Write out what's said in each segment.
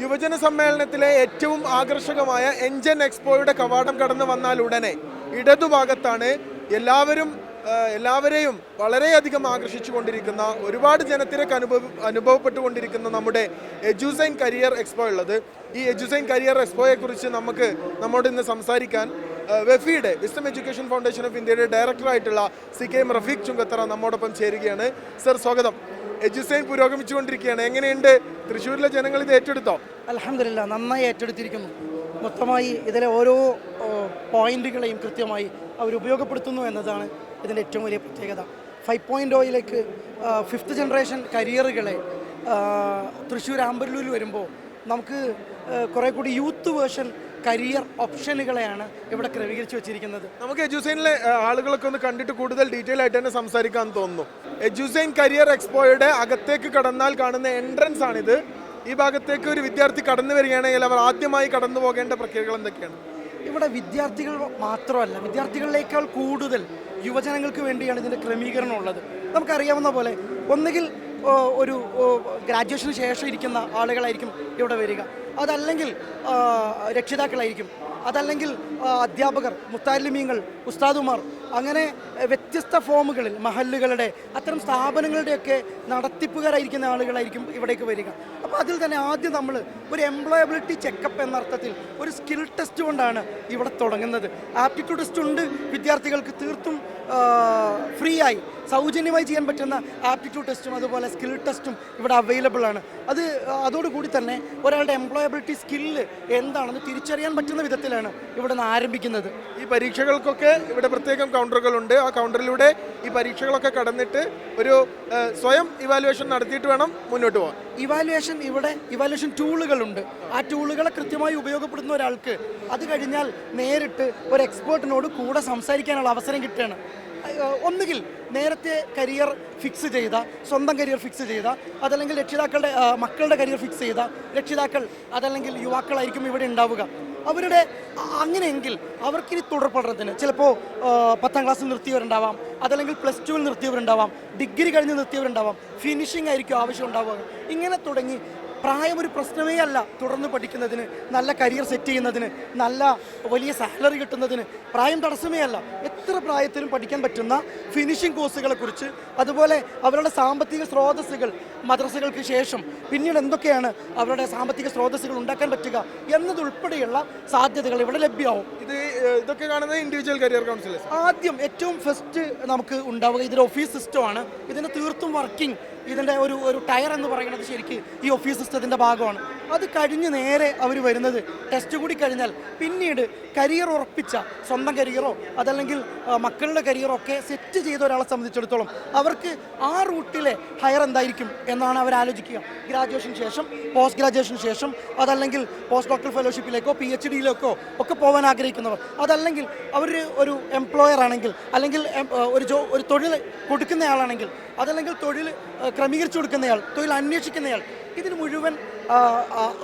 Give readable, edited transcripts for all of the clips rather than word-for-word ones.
യുവജന സമ്മേളനത്തിലെ ഏറ്റവും ആകർഷകമായ എൻജൻ എക്സ്പോയുടെ കവാടം കടന്നു വന്നാൽ ഉടനെ ഇടതുഭാഗത്താണ് എല്ലാവരെയും വളരെയധികം ആകർഷിച്ചുകൊണ്ടിരിക്കുന്ന ഒരുപാട് ജനത്തിരക്ക് അനുഭവപ്പെട്ടുകൊണ്ടിരിക്കുന്ന നമ്മുടെ എഡ്യൂസൈൻ കരിയർ എക്സ്പോ ഉള്ളത്. ഈ എഡ്യൂസൈൻ കരിയർ എക്സ്പോയെ കുറിച്ച് നമ്മോട് ഇന്ന് സംസാരിക്കാൻ വെഫിയുടെ വിസ്ഡം എഡ്യൂക്കേഷൻ ഫൗണ്ടേഷൻ ഓഫ് ഇന്ത്യയുടെ ഡയറക്ടറായിട്ടുള്ള CK റഫീഖ് ചുങ്കത്തറ നമ്മോടൊപ്പം ചേരുകയാണ്. സർ, സ്വാഗതം. എഡ്യൂസൈൻ പുരോഗമിച്ചുകൊണ്ടിരിക്കുകയാണ്. എങ്ങനെയുണ്ട്? തൃശ്ശൂരിലെ ജനങ്ങൾ ഇത് ഏറ്റെടുത്തോ? അൽഹംദുലില്ലാ, നന്നായി ഏറ്റെടുത്തിരിക്കുന്നു. മൊത്തമായി ഇതിലെ ഓരോ പോയിന്റുകളെയും കൃത്യമായി അവർ ഉപയോഗപ്പെടുത്തുന്നു എന്നതാണ് ഇതിൻ്റെ ഏറ്റവും വലിയ പ്രത്യേകത. 5.0 ഫിഫ്ത്ത് ജനറേഷൻ കരിയറുകളെ തൃശ്ശൂർ ആമ്പല്ലൂരിൽ വരുമ്പോൾ നമുക്ക് കുറേ കൂടി യൂത്ത് വേർഷൻ കരിയർ ഓപ്ഷനുകളെയാണ് ഇവിടെ ക്രമീകരിച്ച് വെച്ചിരിക്കുന്നത്. നമുക്ക് എഡ്യൂസൈനിലെ ആളുകളൊക്കെ ഒന്ന് കണ്ടിട്ട് കൂടുതൽ ഡീറ്റെയിൽ ആയിട്ട് തന്നെ സംസാരിക്കാൻ തോന്നുന്നു. എഡ്യൂസൈൻ കരിയർ എക്സ്പോയുടെ അകത്തേക്ക് കടന്നാൽ കാണുന്ന എൻട്രൻസ് ആണിത്. ഈ ഭാഗത്തേക്ക് ഒരു വിദ്യാർത്ഥി കടന്നു വരികയാണെങ്കിൽ അവർ ആദ്യമായി കടന്നു പോകേണ്ട പ്രക്രിയകൾ എന്തൊക്കെയാണ്? ഇവിടെ വിദ്യാർത്ഥികൾ മാത്രമല്ല, വിദ്യാർത്ഥികളിലേക്കാൾ കൂടുതൽ യുവജനങ്ങൾക്ക് വേണ്ടിയാണ് ഇതിൻ്റെ ക്രമീകരണം ഉള്ളത്. നമുക്കറിയാവുന്ന പോലെ ഒന്നുകിൽ ഒരു ഗ്രാജുവേഷന് ശേഷം ഇരിക്കുന്ന ആളുകളായിരിക്കും ഇവിടെ വരിക, അതല്ലെങ്കിൽ രക്ഷിതാക്കളായിരിക്കും, അതല്ലെങ്കിൽ അധ്യാപകർ, മുത്താലിമീങ്ങൾ, ഉസ്താദുമാർ, അങ്ങനെ വ്യത്യസ്ത ഫോമുകളിൽ മഹല്ലുകളുടെ അത്തരം സ്ഥാപനങ്ങളുടെയൊക്കെ നടത്തിപ്പുകാരായിരിക്കുന്ന ആളുകളായിരിക്കും ഇവിടേക്ക് വരിക. അപ്പോൾ അതിൽ തന്നെ ആദ്യം നമ്മൾ ഒരു എംപ്ലോയബിലിറ്റി ചെക്കപ്പ് എന്ന അർത്ഥത്തിൽ ഒരു സ്കിൽ ടെസ്റ്റ് കൊണ്ടാണ് ഇവിടെ തുടങ്ങുന്നത്. ആപ്റ്റിറ്റ്യൂഡ് ടെസ്റ്റ് ഉണ്ട്, വിദ്യാർത്ഥികൾക്ക് തീർത്തും ഫ്രീ ആയി സൗജന്യമായി ചെയ്യാൻ പറ്റുന്ന ആപ്റ്റിറ്റ്യൂഡ് ടെസ്റ്റും അതുപോലെ സ്കിൽ ടെസ്റ്റും ഇവിടെ അവൈലബിൾ ആണ്. അതോടുകൂടി തന്നെ ഒരാളുടെ എംപ്ലോയബിലിറ്റി സ്കില്ല് എന്താണെന്ന് തിരിച്ചറിയാൻ പറ്റുന്ന വിധത്തിലാണ് ഇവിടെ നിന്ന് ആരംഭിക്കുന്നത്. ഈ പരീക്ഷകൾക്കൊക്കെ ഇവിടെ പ്രത്യേകം കൗണ്ടറുകളുണ്ട്. ആ കൗണ്ടറിലൂടെ ഈ പരീക്ഷകളൊക്കെ കടന്നിട്ട് ഒരു സ്വയം ഇവാലുവേഷൻ നടത്തിയിട്ട് വേണം മുന്നോട്ട് പോകാൻ. ഇവാലുവേഷൻ ടൂളുകളുണ്ട്. ആ ടൂളുകളെ കൃത്യമായി ഉപയോഗപ്പെടുത്തുന്ന ഒരാൾക്ക് അത് കഴിഞ്ഞാൽ നേരിട്ട് ഒരു എക്സ്പേർട്ടിനോട് കൂടെ സംസാരിക്കാനുള്ള അവസരം കിട്ടുകയാണ്. ഒന്നുകിൽ നേരത്തെ കരിയർ ഫിക്സ് ചെയ്ത, സ്വന്തം കരിയർ ഫിക്സ് ചെയ്ത, അതല്ലെങ്കിൽ മക്കളുടെ കരിയർ ഫിക്സ് ചെയ്ത രക്ഷിതാക്കൾ, അതല്ലെങ്കിൽ യുവാക്കളായിരിക്കും ഇവിടെ ഉണ്ടാവുക. അവരുടെ അങ്ങനെയെങ്കിൽ അവർക്കിനി തുടർ പഠനത്തിന് ചിലപ്പോൾ 10ാം ക്ലാസ്സിൽ നിർത്തിയവരുണ്ടാവാം, അതല്ലെങ്കിൽ +2 നിർത്തിയവരുണ്ടാവാം, ഡിഗ്രി കഴിഞ്ഞ് നിർത്തിയവരുണ്ടാവാം, ഫിനിഷിംഗ് ആയിരിക്കും ആവശ്യം ഉണ്ടാവുക. ഇങ്ങനെ തുടങ്ങി പ്രായം ഒരു പ്രശ്നമേ അല്ല. തുടർന്ന് പഠിക്കുന്നതിന്, നല്ല കരിയർ സെറ്റ് ചെയ്യുന്നതിന്, നല്ല വലിയ സാലറി കിട്ടുന്നതിന് പ്രായം തടസ്സമേ അല്ല. എത്ര പ്രായത്തിലും പഠിക്കാൻ പറ്റുന്ന ഫിനിഷിംഗ് കോഴ്സുകളെ കുറിച്ച്, അതുപോലെ അവരുടെ സാമ്പത്തിക സ്രോതസ്സുകൾ, മദ്രസകൾക്ക് ശേഷം പിന്നീട് എന്തൊക്കെയാണ് അവരുടെ സാമ്പത്തിക സ്രോതസ്സുകൾ ഉണ്ടാക്കാൻ പറ്റുക എന്നതുൾപ്പെടെയുള്ള സാധ്യതകൾ ഇവിടെ ലഭ്യമാവും. ഇതൊക്കെ കാണുന്നത് ഇൻഡിവിജ്വൽ കരിയർ കൗൺസിൽ ആദ്യം ഏറ്റവും ഫസ്റ്റ് നമുക്ക് ഉണ്ടാവുക ഇതിൻ്റെ ഓഫീസ് സിസ്റ്റമാണ്. ഇതിൻ്റെ തീർത്തും വർക്കിംഗ്, ഇതിൻ്റെ ഒരു ടയർ എന്ന് പറയുന്നത് ശരിക്കും ഈ ഓഫീസ് സിസ്റ്റത്തിൻ്റെ ഭാഗമാണ്. അത് കഴിഞ്ഞ് നേരെ അവർ വരുന്നത് ടെസ്റ്റ് കൂടി കഴിഞ്ഞാൽ പിന്നീട് കരിയർ ഉറപ്പിച്ച, സ്വന്തം കരിയറോ അതല്ലെങ്കിൽ മക്കളുടെ കരിയറോ ഒക്കെ സെറ്റ് ചെയ്ത ഒരാളെ സംബന്ധിച്ചിടത്തോളം അവർക്ക് ആ റൂട്ടിലെ ഹയർ എന്തായിരിക്കും എന്നാണ് അവർ ആലോചിക്കുക. ഗ്രാജുവേഷന് ശേഷം, പോസ്റ്റ് ഗ്രാജുവേഷന് ശേഷം, അതല്ലെങ്കിൽ പോസ്റ്റ് ഡോക്ടറൽ ഫെലോഷിപ്പിലേക്കോ PhD-യിലേക്കോ ഒക്കെ പോകാൻ ആഗ്രഹിക്കുന്നവർ, അതല്ലെങ്കിൽ അവർ ഒരു എംപ്ലോയർ ആണെങ്കിൽ, അല്ലെങ്കിൽ ഒരു തൊഴിൽ കൊടുക്കുന്നയാളാണെങ്കിൽ, അതല്ലെങ്കിൽ തൊഴിൽ ക്രമീകരിച്ചു കൊടുക്കുന്നയാൾ, തൊഴിൽ അന്വേഷിക്കുന്നയാൾ, ഇതിന് മുഴുവൻ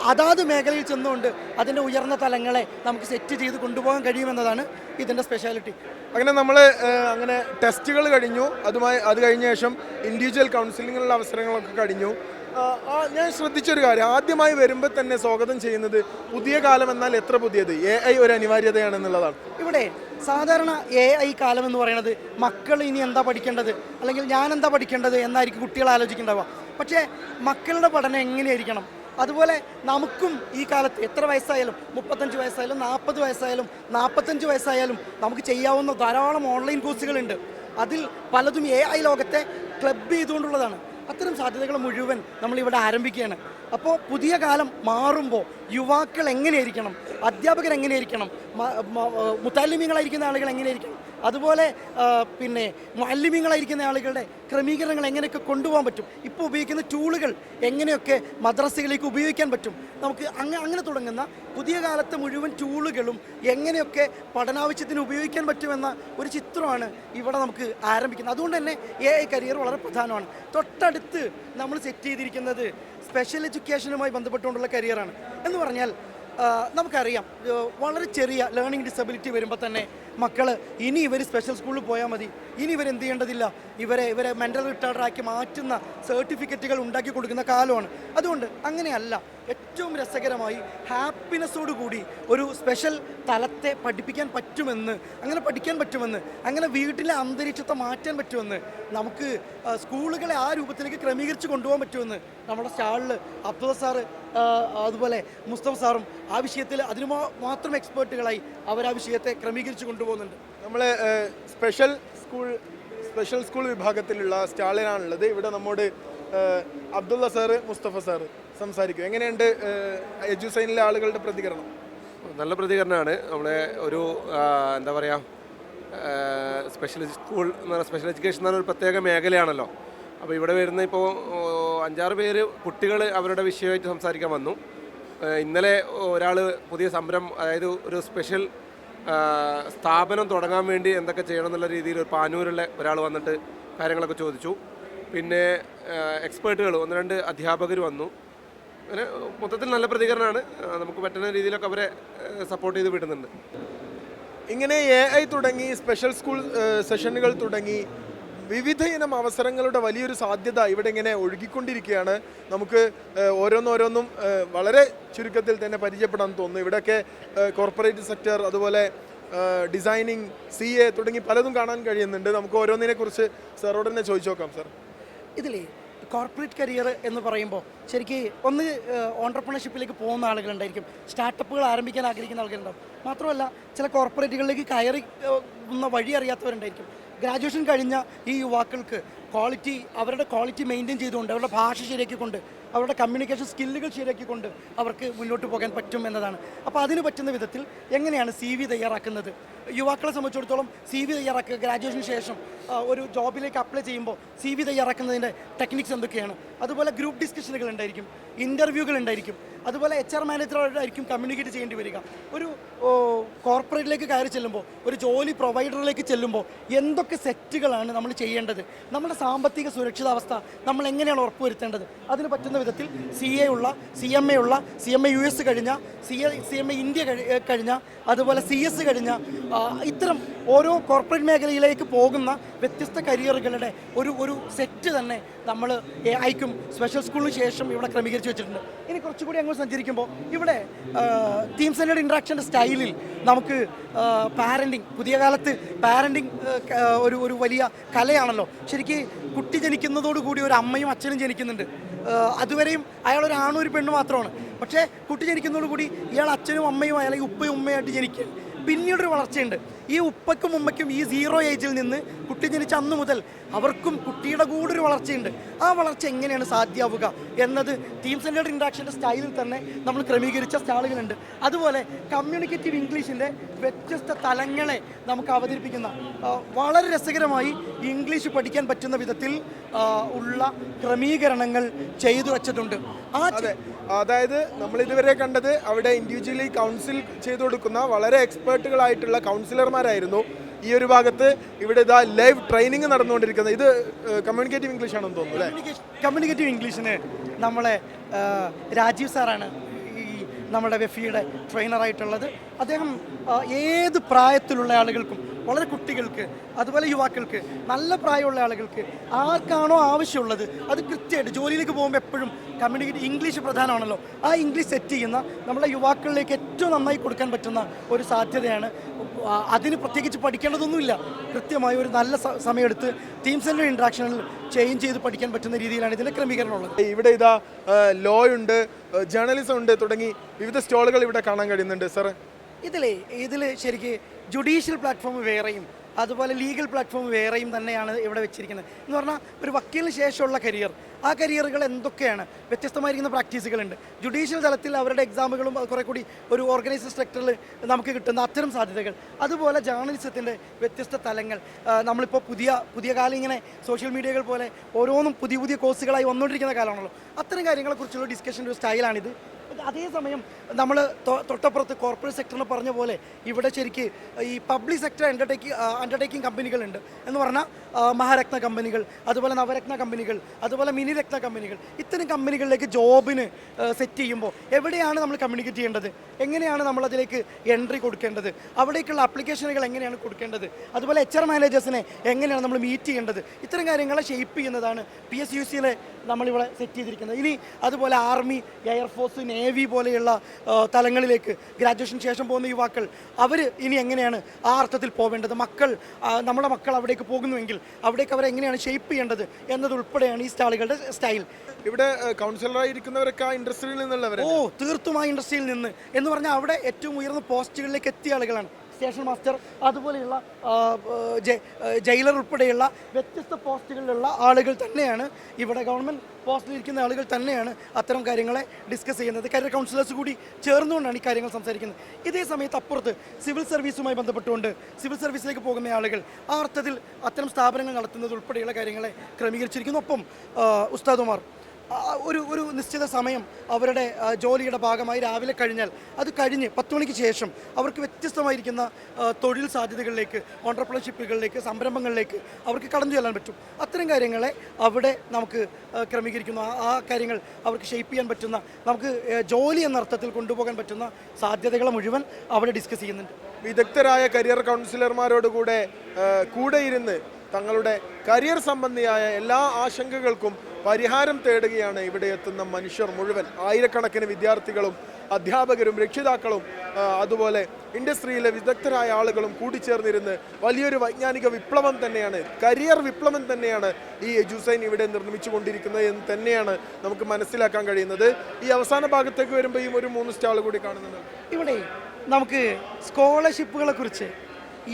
അതാത് മേഖലയിൽ ചെന്നുകൊണ്ട് അതിൻ്റെ ഉയർന്ന തലങ്ങളെ നമുക്ക് സെറ്റ് ചെയ്ത് കൊണ്ടുപോകാൻ കഴിയുമെന്നതാണ് ഇതിൻ്റെ സ്പെഷ്യാലിറ്റി. അങ്ങനെ ടെസ്റ്റുകൾ കഴിഞ്ഞു. അത് കഴിഞ്ഞ ശേഷം ഇൻഡിവിജ്വൽ കൗൺസിലിങ്ങിനുള്ള അവസരങ്ങളൊക്കെ കഴിഞ്ഞു. ഞാൻ ശ്രദ്ധിച്ചൊരു കാര്യം, ആദ്യമായി വരുമ്പോൾ തന്നെ സ്വാഗതം ചെയ്യുന്നത് പുതിയ കാലം എന്നാൽ എത്ര പുതിയത്, AI ഒരു അനിവാര്യതയാണെന്നുള്ളതാണ്. ഇവിടെ സാധാരണ AI കാലം എന്ന് പറയുന്നത് മക്കൾ ഇനി എന്താ പഠിക്കേണ്ടത്, അല്ലെങ്കിൽ ഞാൻ എന്താ പഠിക്കേണ്ടത് എന്നായിരിക്കും കുട്ടികൾ ആലോചിക്കേണ്ടാവുക. പക്ഷേ മക്കളുടെ പഠനം എങ്ങനെയായിരിക്കണം, അതുപോലെ നമുക്കും ഈ കാലത്ത് എത്ര വയസ്സായാലും, 35 വയസ്സായാലും 40 വയസ്സായാലും 45 വയസ്സായാലും നമുക്ക് ചെയ്യാവുന്ന ധാരാളം ഓൺലൈൻ കോഴ്സുകളുണ്ട്. അതിൽ പലതും AI ലോകത്തെ ക്ലബ് ചെയ്തുകൊണ്ടുള്ളതാണ്. അത്തരം സാധ്യതകൾ മുഴുവൻ നമ്മളിവിടെ ആരംഭിക്കുകയാണ്. അപ്പോൾ പുതിയ കാലം മാറുമ്പോൾ യുവാക്കൾ എങ്ങനെയായിരിക്കണം, അധ്യാപകർ എങ്ങനെയായിരിക്കണം, മുത്താലിമീങ്ങളായിരിക്കുന്ന ആളുകൾ എങ്ങനെയായിരിക്കണം, അതുപോലെ പിന്നെ മുഅല്ലിമീങ്ങളായിരിക്കുന്ന ആളുകളുടെ ക്രമീകരണങ്ങൾ എങ്ങനെയൊക്കെ കൊണ്ടുപോകാൻ പറ്റും, ഇപ്പോൾ ഉപയോഗിക്കുന്ന ടൂളുകൾ എങ്ങനെയൊക്കെ മദ്രസകളിലേക്ക് ഉപയോഗിക്കാൻ പറ്റും, നമുക്ക് അങ്ങനെ തുടങ്ങുന്ന പുതിയ കാലത്തെ മുഴുവൻ ടൂളുകളും എങ്ങനെയൊക്കെ പഠനാവശ്യത്തിന് ഉപയോഗിക്കാൻ പറ്റുമെന്ന ഒരു ചിത്രമാണ് ഇവിടെ നമുക്ക് ആരംഭിക്കുന്നത്. അതുകൊണ്ട് തന്നെ AI കരിയർ വളരെ പ്രധാനമാണ്. തൊട്ടടുത്ത് നമ്മൾ സെറ്റ് ചെയ്തിരിക്കുന്നത് സ്പെഷ്യൽ എഡ്യൂക്കേഷനുമായി ബന്ധപ്പെട്ടുകൊണ്ടുള്ള കരിയറാണ്. എന്ന് പറഞ്ഞാൽ നമുക്കറിയാം, വളരെ ചെറിയ ലേണിംഗ് ഡിസബിലിറ്റി വരുമ്പോൾ തന്നെ മക്കൾ ഇനി ഇവർ സ്പെഷ്യൽ സ്കൂളിൽ പോയാൽ മതി, ഇനി ഇവരെന്ത് ചെയ്യേണ്ടതില്ല, ഇവരെ മെൻ്റൽ റിട്ടാർഡറാക്കി മാറ്റുന്ന സർട്ടിഫിക്കറ്റുകൾ ഉണ്ടാക്കി കൊടുക്കുന്ന കാലമാണ്. അതുകൊണ്ട് അങ്ങനെയല്ല, ഏറ്റവും രസകരമായി ഹാപ്പിനെസ്സോടു കൂടി ഒരു സ്പെഷ്യൽ തലത്തെ പഠിപ്പിക്കാൻ പറ്റുമെന്ന്, അങ്ങനെ വീട്ടിലെ അന്തരീക്ഷത്തെ മാറ്റാൻ പറ്റുമെന്ന്, നമുക്ക് സ്കൂളുകളെ ആ രൂപത്തിലേക്ക് ക്രമീകരിച്ച് കൊണ്ടുപോകാൻ പറ്റുമെന്ന് നമ്മുടെ സ്റ്റാളിൽ അബ്ദുള്ള സാറ് അതുപോലെ മുസ്തഫ സാറും ആ വിഷയത്തിൽ അതിന് മാത്രം എക്സ്പേർട്ടുകളായി അവർ ആ വിഷയത്തെ ക്രമീകരിച്ച് കൊണ്ടുപോകുന്നുണ്ട്. നമ്മൾ സ്പെഷ്യൽ സ്കൂൾ വിഭാഗത്തിലുള്ള സ്റ്റാളിലാണുള്ളത്. ഇവിടെ നമ്മോട് അബ്ദുള്ള സാറ്, മുസ്തഫ സാറ് സംസാരിക്കും. എങ്ങനെയുണ്ട് എഡ്യൂസൈനിലെ ആളുകളുടെ പ്രതികരണം? നല്ല പ്രതികരണമാണ്. നമ്മളെ ഒരു എന്താ പറയുക, സ്പെഷ്യൽ സ്കൂൾ എന്ന് പറഞ്ഞാൽ സ്പെഷ്യൽ എഡ്യൂക്കേഷൻ എന്ന് പറഞ്ഞ ഒരു പ്രത്യേക മേഖലയാണല്ലോ. അപ്പോൾ ഇവിടെ വരുന്ന ഇപ്പോൾ 5-6 പേര് കുട്ടികൾ അവരുടെ വിഷയമായിട്ട് സംസാരിക്കാൻ വന്നു. ഇന്നലെ ഒരാൾ പുതിയ സംരംഭം, അതായത് ഒരു സ്പെഷ്യൽ സ്ഥാപനം തുടങ്ങാൻ വേണ്ടി എന്തൊക്കെ ചെയ്യണം എന്നുള്ള രീതിയിൽ ഒരു പാനൂരുള്ള ഒരാൾ വന്നിട്ട് കാര്യങ്ങളൊക്കെ ചോദിച്ചു. പിന്നെ എക്സ്പേർട്ടുകൾ 1-2 അധ്യാപകർ വന്നു. അങ്ങനെ മൊത്തത്തിൽ നല്ല പ്രതികരണമാണ്. നമുക്ക് പറ്റുന്ന രീതിയിലൊക്കെ അവരെ സപ്പോർട്ട് ചെയ്ത് വിടുന്നുണ്ട്. ഇങ്ങനെ AI തുടങ്ങി സ്പെഷ്യൽ സ്കൂൾ സെഷനുകൾ തുടങ്ങി വിവിധ ഇനം അവസരങ്ങളുടെ വലിയൊരു സാധ്യത ഇവിടെ ഇങ്ങനെ ഒഴുകിക്കൊണ്ടിരിക്കുകയാണ്. നമുക്ക് ഓരോന്നും വളരെ ചുരുക്കത്തിൽ തന്നെ പരിചയപ്പെടാൻ തോന്നുന്നു. ഇവിടെയൊക്കെ കോർപ്പറേറ്റ് സെക്ടർ, അതുപോലെ ഡിസൈനിങ്, CA തുടങ്ങി പലതും കാണാൻ കഴിയുന്നുണ്ട്. നമുക്ക് ഓരോന്നിനെ കുറിച്ച് സാറോട് തന്നെ ചോദിച്ചു നോക്കാം. സാർ, ഇതിലേ കോർപ്പറേറ്റ് കരിയർ എന്ന് പറയുമ്പോൾ ശരിക്കും ഒന്ന് ഓൺടർപ്രണർഷിപ്പിലേക്ക് പോകുന്ന ആളുകളുണ്ടായിരിക്കും, സ്റ്റാർട്ടപ്പുകൾ ആരംഭിക്കാൻ ആഗ്രഹിക്കുന്ന ആളുകളുണ്ടാവും. മാത്രമല്ല ചില കോർപ്പറേറ്റുകളിലേക്ക് കയറി വഴി അറിയാത്തവരുണ്ടായിരിക്കും. ഗ്രാജുവേഷൻ കഴിഞ്ഞ ഈ യുവാക്കൾക്ക് അവരുടെ ക്വാളിറ്റി മെയിൻറ്റെയിൻ ചെയ്തുകൊണ്ട്, അവരുടെ ഭാഷ ശരിയാക്കിക്കൊണ്ട്, അവരുടെ കമ്മ്യൂണിക്കേഷൻ സ്കില്ലുകൾ ശരിയാക്കിക്കൊണ്ട് അവർക്ക് മുന്നോട്ട് പോകാൻ പറ്റും എന്നതാണ്. അപ്പോൾ അതിന് പറ്റുന്ന വിധത്തിൽ എങ്ങനെയാണ് CV തയ്യാറാക്കുന്നത്? യുവാക്കളെ സംബന്ധിച്ചിടത്തോളം CV തയ്യാറാക്കുക, ഗ്രാജുവേഷന് ശേഷം ഒരു ജോബിലേക്ക് അപ്ലൈ ചെയ്യുമ്പോൾ CV തയ്യാറാക്കുന്നതിൻ്റെ ടെക്നിക്സ് എന്തൊക്കെയാണ്? അതുപോലെ ഗ്രൂപ്പ് ഡിസ്കഷനുകൾ ഉണ്ടായിരിക്കും, ഇൻ്റർവ്യൂകൾ ഉണ്ടായിരിക്കും, അതുപോലെ HR മാനേജറായിട്ടായിരിക്കും കമ്മ്യൂണിക്കേറ്റ് ചെയ്യേണ്ടി വരിക. ഒരു കോർപ്പറേറ്റിലേക്ക് കയറി ചെല്ലുമ്പോൾ, ഒരു ജോലി പ്രൊവൈഡറിലേക്ക് ചെല്ലുമ്പോൾ എന്തൊക്കെ സെറ്റുകളാണ് നമ്മൾ ചെയ്യേണ്ടത്? നമ്മുടെ സാമ്പത്തിക സുരക്ഷിതാവസ്ഥ നമ്മൾ എങ്ങനെയാണ് ഉറപ്പുവരുത്തേണ്ടത്? അതിന് പറ്റുന്ന വിധത്തിൽ CA ഉള്ള, CMA ഉള്ള, CMA US കഴിഞ്ഞ, CMA ഇന്ത്യ കഴിഞ്ഞ, അതുപോലെ CS കഴിഞ്ഞ, ഇത്തരം ഓരോ കോർപ്പറേറ്റ് മേഖലയിലേക്ക് പോകുന്ന വ്യത്യസ്ത കരിയറുകളുടെ ഒരു സെറ്റ് തന്നെ നമ്മൾ AIക്കും സ്പെഷ്യൽ സ്കൂളിന് ശേഷം ഇവിടെ ക്രമീകരിച്ച് വെച്ചിട്ടുണ്ട്. ഇനി കുറച്ചുകൂടി അങ്ങോട്ട് സഞ്ചരിക്കുമ്പോൾ ഇവിടെ ടീം സെൻറ്റേഡ് ഇൻട്രാക്ഷൻ്റെ സ്റ്റൈലിൽ നമുക്ക് പാരൻറ്റിങ്, പുതിയ കാലത്ത് പാരൻറ്റിങ് ഒരു വലിയ കലയാണല്ലോ. ശരിക്കും കുട്ടി ജനിക്കുന്നതോടുകൂടി ഒരു അമ്മയും അച്ഛനും ജനിക്കുന്നുണ്ട്. അതുവരെയും അയാളൊരു ആണും ഒരു പെണ്ണു മാത്രമാണ്. പക്ഷേ കുട്ടി ജനിക്കുന്നതോടുകൂടി ഇയാൾ അച്ഛനും അമ്മയും അല്ലെങ്കിൽ ഉപ്പയും ഉമ്മയായിട്ട് ജനിക്കുക. പിന്നീടൊരു വളർച്ചയുണ്ട്. ഈ ഉപ്പയ്ക്കും ഉമ്മയ്ക്കും ഈ 0 ഏജിൽ നിന്ന് കുട്ടി ജനിച്ച അന്ന് മുതൽ അവർക്കും കുട്ടിയുടെ കൂടെ ഒരു വളർച്ചയുണ്ട്. ആ വളർച്ച എങ്ങനെയാണ് സാധ്യമാവുക എന്നത് ടീം സെൻറ്റേഡ് ഇൻട്രാക്ഷൻ്റെ സ്റ്റൈലിൽ തന്നെ നമ്മൾ ക്രമീകരിച്ച സ്റ്റാളുകളുണ്ട്. അതുപോലെ കമ്മ്യൂണിക്കേറ്റീവ് ഇംഗ്ലീഷിൻ്റെ വ്യത്യസ്ത തലങ്ങളെ നമുക്ക് അവതരിപ്പിക്കുന്ന, വളരെ രസകരമായി ഇംഗ്ലീഷ് പഠിക്കാൻ പറ്റുന്ന വിധത്തിൽ ഉള്ള ക്രമീകരണങ്ങൾ ചെയ്തു വച്ചിട്ടുണ്ട്. അതായത് നമ്മൾ ഇതുവരെ കണ്ടത് അവിടെ ഇൻഡിവിജ്വലി കൗൺസിൽ ചെയ്തു കൊടുക്കുന്ന വളരെ എക്സ്പേർട്ടുകളായിട്ടുള്ള കൗൺസിലർമാരായിരുന്നു. ഈ ഒരു ഭാഗത്ത് ഇവിടെ ഇതാ ലൈവ് ട്രെയിനിങ് നടന്നുകൊണ്ടിരിക്കുന്നത്. ഇത് കമ്മ്യൂണിക്കേറ്റീവ് ഇംഗ്ലീഷ് ആണെന്ന് തോന്നുന്നു അല്ലേ? കമ്മ്യൂണിക്കേറ്റീവ് ഇംഗ്ലീഷിന് നമ്മളെ രാജീവ് സാറാണ് ഈ നമ്മുടെ വെഫിയുടെ ട്രെയിനറായിട്ടുള്ളത്. അദ്ദേഹം ഏത് പ്രായത്തിലുള്ള ആളുകൾക്കും, വളരെ കുട്ടികൾക്ക്, അതുപോലെ യുവാക്കൾക്ക്, നല്ല പ്രായമുള്ള ആളുകൾക്ക്, ആർക്കാണോ ആവശ്യമുള്ളത് അത് കൃത്യമായിട്ട് ജോലിയിലേക്ക് പോകുമ്പോൾ എപ്പോഴും കമ്മ്യൂണിക്കേറ്റ് ഇംഗ്ലീഷ് പ്രധാനമാണല്ലോ. ആ ഇംഗ്ലീഷ് സെറ്റ് ചെയ്യുന്ന നമ്മുടെ യുവാക്കളിലേക്ക് ഏറ്റവും നന്നായി കൊടുക്കാൻ പറ്റുന്ന ഒരു സാധ്യതയാണ്. അതിന് പ്രത്യേകിച്ച് പഠിക്കേണ്ടതൊന്നുമില്ല. കൃത്യമായി ഒരു നല്ല സമയമെടുത്ത് ടീം സെൻറ്റർ ഇൻട്രാക്ഷനിൽ ചേഞ്ച് ചെയ്ത് പഠിക്കാൻ പറ്റുന്ന രീതിയിലാണ് ഇതിൻ്റെ ക്രമീകരണം ഉള്ളത്. ഇവിടെ ഇതാ ലോ ഉണ്ട്, ജേർണലിസം ഉണ്ട്, തുടങ്ങി വിവിധ സ്റ്റോളുകൾ ഇവിടെ കാണാൻ കഴിയുന്നുണ്ട്. സാർ, ഇതിൽ ശരിക്ക് ജുഡീഷ്യൽ പ്ലാറ്റ്ഫോം വേറെയും അതുപോലെ ലീഗൽ പ്ലാറ്റ്ഫോം വേറെയും തന്നെയാണ് ഇവിടെ വെച്ചിരിക്കുന്നത്. എന്ന് പറഞ്ഞാൽ ഒരു വക്കീലിന് ശേഷമുള്ള കരിയർ, ആ കരിയറുകൾ എന്തൊക്കെയാണ്, വ്യത്യസ്തമായിരിക്കുന്ന പ്രാക്ടീസുകളുണ്ട്. ജുഡീഷ്യൽ തലത്തിൽ അവരുടെ എക്സാമുകളും കുറേ കൂടി ഒരു ഓർഗനൈസ്ഡ് സ്ട്രക്ചറിൽ നമുക്ക് കിട്ടുന്ന അത്തരം സാധ്യതകൾ, അതുപോലെ ജേർണലിസത്തിൻ്റെ വ്യത്യസ്ത തലങ്ങൾ. നമ്മളിപ്പോൾ പുതിയ കാലം ഇങ്ങനെ സോഷ്യൽ മീഡിയകൾ പോലെ ഓരോന്നും പുതിയ കോഴ്സുകളായി വന്നുകൊണ്ടിരിക്കുന്ന കാലമാണല്ലോ. അത്തരം കാര്യങ്ങളെക്കുറിച്ചുള്ള ഡിസ്കഷൻ്റെ ഒരു സ്റ്റൈലാണിത്. അതേസമയം നമ്മൾ തൊട്ടപ്പുറത്ത് കോർപ്പറേറ്റ് സെക്ടറിന് പറഞ്ഞ പോലെ ഇവിടെ ശരിക്ക് ഈ പബ്ലിക് സെക്ടർ അണ്ടർടേക്കിംഗ് കമ്പനികളുണ്ട് എന്ന് പറഞ്ഞാൽ മഹാരത്ന കമ്പനികൾ, അതുപോലെ നവരത്ന കമ്പനികൾ, അതുപോലെ മിനി രത്ന കമ്പനികൾ. ഇത്തരം കമ്പനികളിലേക്ക് ജോബിന് സെറ്റ് ചെയ്യുമ്പോൾ എവിടെയാണ് നമ്മൾ കമ്മ്യൂണിക്കേറ്റ് ചെയ്യേണ്ടത്, എങ്ങനെയാണ് നമ്മളതിലേക്ക് എൻട്രി കൊടുക്കേണ്ടത്, അവിടേക്കുള്ള ആപ്ലിക്കേഷനുകൾ എങ്ങനെയാണ് കൊടുക്കേണ്ടത്, അതുപോലെ HR മാനേജേഴ്സിനെ എങ്ങനെയാണ് നമ്മൾ മീറ്റ് ചെയ്യേണ്ടത്, ഇത്തരം കാര്യങ്ങളെ ഷേപ്പ് ചെയ്യുന്നതാണ് PSUCയിലെ നമ്മളിവിടെ സെറ്റ് ചെയ്തിരിക്കുന്നത്. ഇനി അതുപോലെ ആർമി, എയർഫോഴ്സ്, നേവി പോലെയുള്ള തലങ്ങളിലേക്ക് ഗ്രാജുവേഷൻ ശേഷം പോകുന്ന യുവാക്കൾ അവർ ഇനി എങ്ങനെയാണ് ആ അർത്ഥത്തിൽ പോവേണ്ടത്, നമ്മുടെ മക്കൾ അവിടേക്ക് പോകുന്നുവെങ്കിൽ അവിടേക്ക് അവരെ എങ്ങനെയാണ് ഷേപ്പ് ചെയ്യേണ്ടത് എന്നതുൾപ്പെടെയാണ് ഈ സ്റ്റാളുകളുടെ സ്റ്റൈൽ. ഇവിടെ കൗൺസിലറായിരിക്കുന്നവരൊക്കെ ആ ഇൻഡസ്ട്രിയിൽ നിന്നുള്ളവർ? തീർത്തും ആ ഇൻഡസ്ട്രിയിൽ നിന്ന് എന്ന് പറഞ്ഞാൽ അവിടെ ഏറ്റവും ഉയർന്ന പോസ്റ്റുകളിലേക്ക് എത്തിയ ആളുകളാണ്. സ്റ്റേഷൻ മാസ്റ്റർ, അതുപോലെയുള്ള ജയിലർ ഉൾപ്പെടെയുള്ള വ്യത്യസ്ത പോസ്റ്റുകളിലുള്ള ആളുകൾ തന്നെയാണ് ഇവിടെ, ഗവൺമെൻറ് പോസ്റ്റിലിരിക്കുന്ന ആളുകൾ തന്നെയാണ് അത്തരം കാര്യങ്ങളെ ഡിസ്കസ് ചെയ്യുന്നത്. കരിയർ കൗൺസിലേഴ്സ് കൂടി ചേർന്നുകൊണ്ടാണ് ഈ കാര്യങ്ങൾ സംസാരിക്കുന്നത്. ഇതേ സമയത്ത് അപ്പുറത്ത് സിവിൽ സർവീസുമായി ബന്ധപ്പെട്ടുകൊണ്ട് സിവിൽ സർവീസിലേക്ക് പോകുന്ന ആളുകൾ ആ അർത്ഥത്തിൽ അത്തരം സ്ഥാപനങ്ങൾ നടത്തുന്നത് ഉൾപ്പെടെയുള്ള കാര്യങ്ങളെ ക്രമീകരിച്ചിരിക്കുന്നു. ഒപ്പം ഉസ്താദുമാർ ഒരു നിശ്ചിത സമയം അവരുടെ ജോലിയുടെ ഭാഗമായി രാവിലെ കഴിഞ്ഞാൽ അത് കഴിഞ്ഞ് 10 മണിക്ക് ശേഷം അവർക്ക് വ്യത്യസ്തമായിരിക്കുന്ന തൊഴിൽ സാധ്യതകളിലേക്ക്, ഓൺട്രപ്രണർഷിപ്പുകളിലേക്ക്, സംരംഭങ്ങളിലേക്ക് അവർക്ക് കടന്നു ചെല്ലാൻ പറ്റും. അത്തരം കാര്യങ്ങളെ അവിടെ നമുക്ക് ക്രമീകരിക്കുന്നു. ആ കാര്യങ്ങൾ അവർക്ക് ഷേപ്പ് ചെയ്യാൻ പറ്റുന്ന, നമുക്ക് ജോലി എന്ന അർത്ഥത്തിൽ കൊണ്ടുപോകാൻ പറ്റുന്ന സാധ്യതകളെ മുഴുവൻ അവിടെ ഡിസ്കസ് ചെയ്യുന്നുണ്ട്. വിദഗ്ധരായ കരിയർ കൗൺസിലർമാരോട് കൂടെ ഇരുന്ന് തങ്ങളുടെ കരിയർ സംബന്ധിയായ എല്ലാ ആശങ്കകൾക്കും പരിഹാരം തേടുകയാണ് ഇവിടെ എത്തുന്ന മനുഷ്യർ മുഴുവൻ. ആയിരക്കണക്കിന് വിദ്യാർത്ഥികളും അധ്യാപകരും രക്ഷിതാക്കളും അതുപോലെ ഇൻഡസ്ട്രിയിലെ വിദഗ്ധരായ ആളുകളും കൂടിച്ചേർന്നിരുന്ന് വലിയൊരു വൈജ്ഞാനിക വിപ്ലവം തന്നെയാണ്, കരിയർ വിപ്ലവം തന്നെയാണ് ഈ എജുസൈൻ ഇവിടെ നിർമ്മിച്ചു കൊണ്ടിരിക്കുന്നത് എന്ന് തന്നെയാണ് നമുക്ക് മനസ്സിലാക്കാൻ കഴിയുന്നത്. ഈ അവസാന ഭാഗത്തേക്ക് വരുമ്പോൾ ഈ ഒരു 3 സ്റ്റാൾ കൂടി കാണുന്നുണ്ട്. ഇവിടെ നമുക്ക് സ്കോളർഷിപ്പുകളെ കുറിച്ച്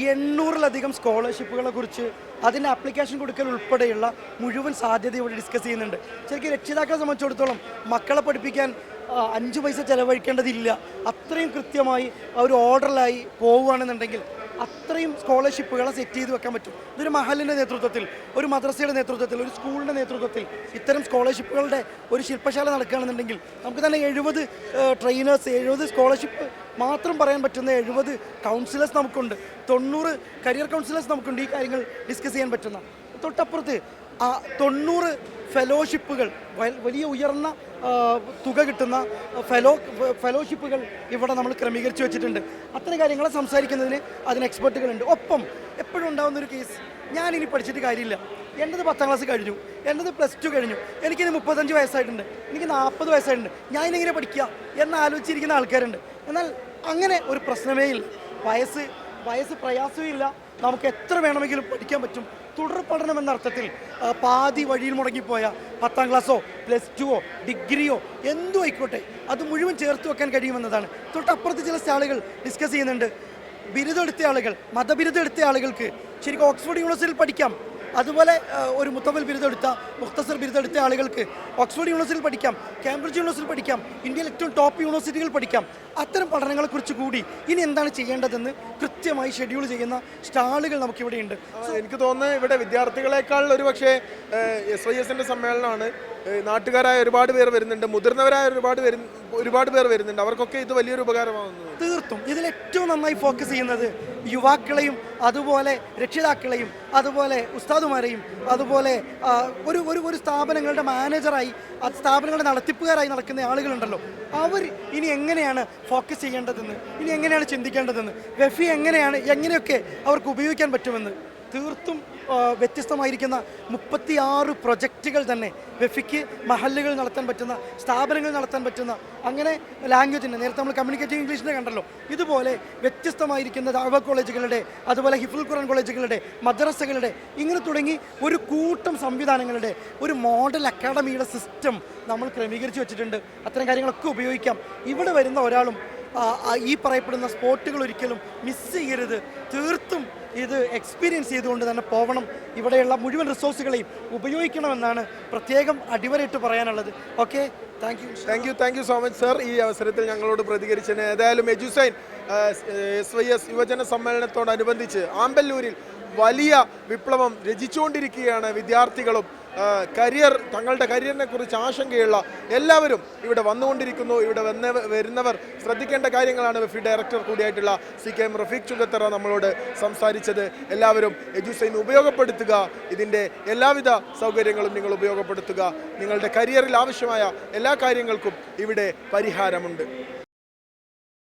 800-ലധികം സ്കോളർഷിപ്പുകളെ കുറിച്ച് അതിൻ്റെ ആപ്ലിക്കേഷൻ കൊടുക്കൽ ഉൾപ്പെടെയുള്ള മുഴുവൻ സാധ്യത ഇവിടെ ഡിസ്കസ് ചെയ്യുന്നുണ്ട്. ശരിക്കും രക്ഷിതാക്കളെ സംബന്ധിച്ചിടത്തോളം മക്കളെ പഠിപ്പിക്കാൻ 5 പൈസ ചിലവഴിക്കേണ്ടതില്ല. അത്രയും കൃത്യമായി ഒരു ഓർഡറിലായി പോവുകയാണെന്നുണ്ടെങ്കിൽ അത്രയും സ്കോളർഷിപ്പുകളെ സെറ്റ് ചെയ്ത് വെക്കാൻ പറ്റും. ഇതൊരു മഹലിൻ്റെ നേതൃത്വത്തിൽ, ഒരു മദ്രസയുടെ നേതൃത്വത്തിൽ, ഒരു സ്കൂളിൻ്റെ നേതൃത്വത്തിൽ ഇത്തരം സ്കോളർഷിപ്പുകളുടെ ഒരു ശില്പശാല നടക്കുകയാണെന്നുണ്ടെങ്കിൽ നമുക്ക് തന്നെ 70 ട്രെയിനേഴ്സ്, 70 സ്കോളർഷിപ്പ് മാത്രം പറയാൻ പറ്റുന്ന 70 കൗൺസിലേഴ്സ് നമുക്കുണ്ട്, 90 കരിയർ കൗൺസിലേഴ്സ് നമുക്കുണ്ട് ഈ കാര്യങ്ങൾ ഡിസ്കസ് ചെയ്യാൻ പറ്റുന്ന. തൊട്ടപ്പുറത്ത് 90 ഫെലോഷിപ്പുകൾ, വലിയ ഉയർന്ന തുക കിട്ടുന്ന ഫെലോഷിപ്പുകൾ ഇവിടെ നമ്മൾ ക്രമീകരിച്ച് വെച്ചിട്ടുണ്ട്. അത്തരം കാര്യങ്ങളെ സംസാരിക്കുന്നതിന് അതിന് എക്സ്പെർട്ടുകളുണ്ട്. ഒപ്പം എപ്പോഴും ഉണ്ടാകുന്നൊരു കേസ്, ഞാനിനി പഠിച്ചിട്ട് കാര്യമില്ല, എൻ്റെത് 10ാം ക്ലാസ് കഴിഞ്ഞു, എൻ്റെത് +2 കഴിഞ്ഞു, എനിക്കിനി 35 വയസ്സായിട്ടുണ്ട്, എനിക്ക് 40 വയസ്സായിട്ടുണ്ട്, ഞാൻ ഇനിങ്ങനെ പഠിക്കുക എന്ന് ആലോചിച്ചിരിക്കുന്ന ആൾക്കാരുണ്ട്. എന്നാൽ അങ്ങനെ ഒരു പ്രശ്നമേ ഇല്ല. വയസ്സ് പ്രയാസവും ഇല്ല. നമുക്ക് എത്ര വേണമെങ്കിലും പഠിക്കാൻ പറ്റും. തുടർ പഠനം എന്ന അർത്ഥത്തിൽ പാതി വഴിയിൽ മുടങ്ങിപ്പോയ 10ാം ക്ലാസ്സോ +2ഓ ഡിഗ്രിയോ എന്തും ആയിക്കോട്ടെ അത് മുഴുവൻ ചേർത്ത് വെക്കാൻ കഴിയുമെന്നതാണ്. തൊട്ടപ്പുറത്ത് ചില സ്റ്റാളുകൾ ഡിസ്കസ് ചെയ്യുന്നുണ്ട്. ബിരുദം എടുത്ത ആളുകൾ, മതബിരുദം എടുത്ത ആളുകൾക്ക് ശരിക്കും ഓക്സ്ഫോർഡ് യൂണിവേഴ്സിറ്റിയിൽ പഠിക്കാം. അതുപോലെ ഒരു മുത്തവൽ ബിരുദം എടുത്ത, മുഖ്തസർ ബിരുദം എടുത്ത ആളുകൾക്ക് ഓക്സ്ഫോർഡ് യൂണിവേഴ്സിറ്റിയിൽ പഠിക്കാം, കേംബ്രിഡ്ജ് യൂണിവേഴ്സിറ്റിയിൽ പഠിക്കാം, ഇന്ത്യയിലെ ഏറ്റവും ടോപ്പ് യൂണിവേഴ്സിറ്റികൾ പഠിക്കാം. അത്തരം പഠനങ്ങളെക്കുറിച്ച് കൂടി ഇനി എന്താണ് ചെയ്യേണ്ടതെന്ന് കൃത്യമായി ഷെഡ്യൂൾ ചെയ്യുന്ന സ്റ്റാളുകൾ നമുക്കിവിടെയുണ്ട്. എനിക്ക് തോന്നുന്നത് ഇവിടെ വിദ്യാർത്ഥികളെക്കാൾ ഒരു പക്ഷേ SYSന്റെ സമ്മേളനമാണ്. നാട്ടുകാരായ ഒരുപാട് പേർ വരുന്നുണ്ട്, മുതിർന്നവരായ ഒരുപാട് പേർ വരുന്നുണ്ട്. അവർക്കൊക്കെ ഇത് വലിയൊരു ഉപകാരമാകുന്നു. തീർത്തും ഇതിൽ ഏറ്റവും നന്നായി ഫോക്കസ് ചെയ്യുന്നത് യുവാക്കളെയും അതുപോലെ രക്ഷിതാക്കളെയും അതുപോലെ ഉസ്താദുമാരെയും അതുപോലെ ഒരു സ്ഥാപനങ്ങളുടെ മാനേജറായി, സ്ഥാപനങ്ങളുടെ നടത്തിപ്പുകാരായി നടക്കുന്ന ആളുകളുണ്ടല്ലോ, അവർ ഇനി എങ്ങനെയാണ് ഫോക്കസ് ചെയ്യേണ്ടതെന്ന്, ഇനി എങ്ങനെയാണ് ചിന്തിക്കേണ്ടതെന്ന്, വെഫി എങ്ങനെയൊക്കെ അവർക്ക് ഉപയോഗിക്കാൻ പറ്റുമെന്ന് തീർത്തും വ്യത്യസ്തമായിരിക്കുന്ന 36 പ്രൊജക്റ്റുകൾ തന്നെ വെഫിക്ക് മഹല്ലുകൾ നടത്താൻ പറ്റുന്ന, സ്ഥാപനങ്ങൾ നടത്താൻ പറ്റുന്ന, അങ്ങനെ ലാംഗ്വേജിൻ്റെ, നേരത്തെ നമ്മൾ കമ്മ്യൂണിക്കേറ്റീവ് ഇംഗ്ലീഷിനെ കണ്ടല്ലോ, ഇതുപോലെ വ്യത്യസ്തമായിരിക്കുന്ന ദഅവ കോളേജുകളുടെ, അതുപോലെ ഹിഫ്ളുൽ ഖുർആൻ കോളേജുകളുടെ, മദ്രസകളുടെ, ഇങ്ങനെ തുടങ്ങി ഒരു കൂട്ടം സംവിധാനങ്ങളുടെ ഒരു മോഡൽ അക്കാഡമിയുടെ സിസ്റ്റം നമ്മൾ ക്രമീകരിച്ച് വെച്ചിട്ടുണ്ട്. അത്തരം കാര്യങ്ങളൊക്കെ ഉപയോഗിക്കാം. ഇവിടെ വരുന്ന ഒരാളും ഈ പറയപ്പെടുന്ന സ്പോട്ടുകൾ ഒരിക്കലും മിസ് ചെയ്യരുത്. തീർത്തും ഇത് എക്സ്പീരിയൻസ് ചെയ്തുകൊണ്ട് തന്നെ പോകണം. ഇവിടെയുള്ള മുഴുവൻ റിസോഴ്സുകളെയും ഉപയോഗിക്കണമെന്നാണ് പ്രത്യേകം അടിവരയിട്ട് പറയാനുള്ളത്. Okay, thank you so much sir, ഈ അവസരത്തിൽ ഞങ്ങളോട് പ്രതികരിച്ചതിന്. ഏതായാലും എജുസൈൻ SYS യുവജന സമ്മേളനത്തോടനുബന്ധിച്ച് ആമ്പല്ലൂരിൽ വലിയ വിപ്ലവം രചിച്ചുകൊണ്ടിരിക്കുകയാണ് വിദ്യാർത്ഥികളും. തങ്ങളുടെ കരിയറിനെ കുറിച്ച് ആശങ്കയുള്ള എല്ലാവരും ഇവിടെ വന്നുകൊണ്ടിരിക്കുന്നു. ഇവിടെ വരുന്നവർ ശ്രദ്ധിക്കേണ്ട കാര്യങ്ങളാണ് WIFI ഡയറക്ടർ കൂടിയായിട്ടുള്ള CKM റഫീഖ് ചുങ്കത്തറ നമ്മളോട് സംസാരിച്ചത്. എല്ലാവരും എഡ്യൂസൈൻ ഉപയോഗപ്പെടുത്തുക, ഇതിൻ്റെ എല്ലാവിധ സൗകര്യങ്ങളും നിങ്ങൾ ഉപയോഗപ്പെടുത്തുക. നിങ്ങളുടെ കരിയറിൽ ആവശ്യമായ എല്ലാ കാര്യങ്ങൾക്കും ഇവിടെ പരിഹാരമുണ്ട്.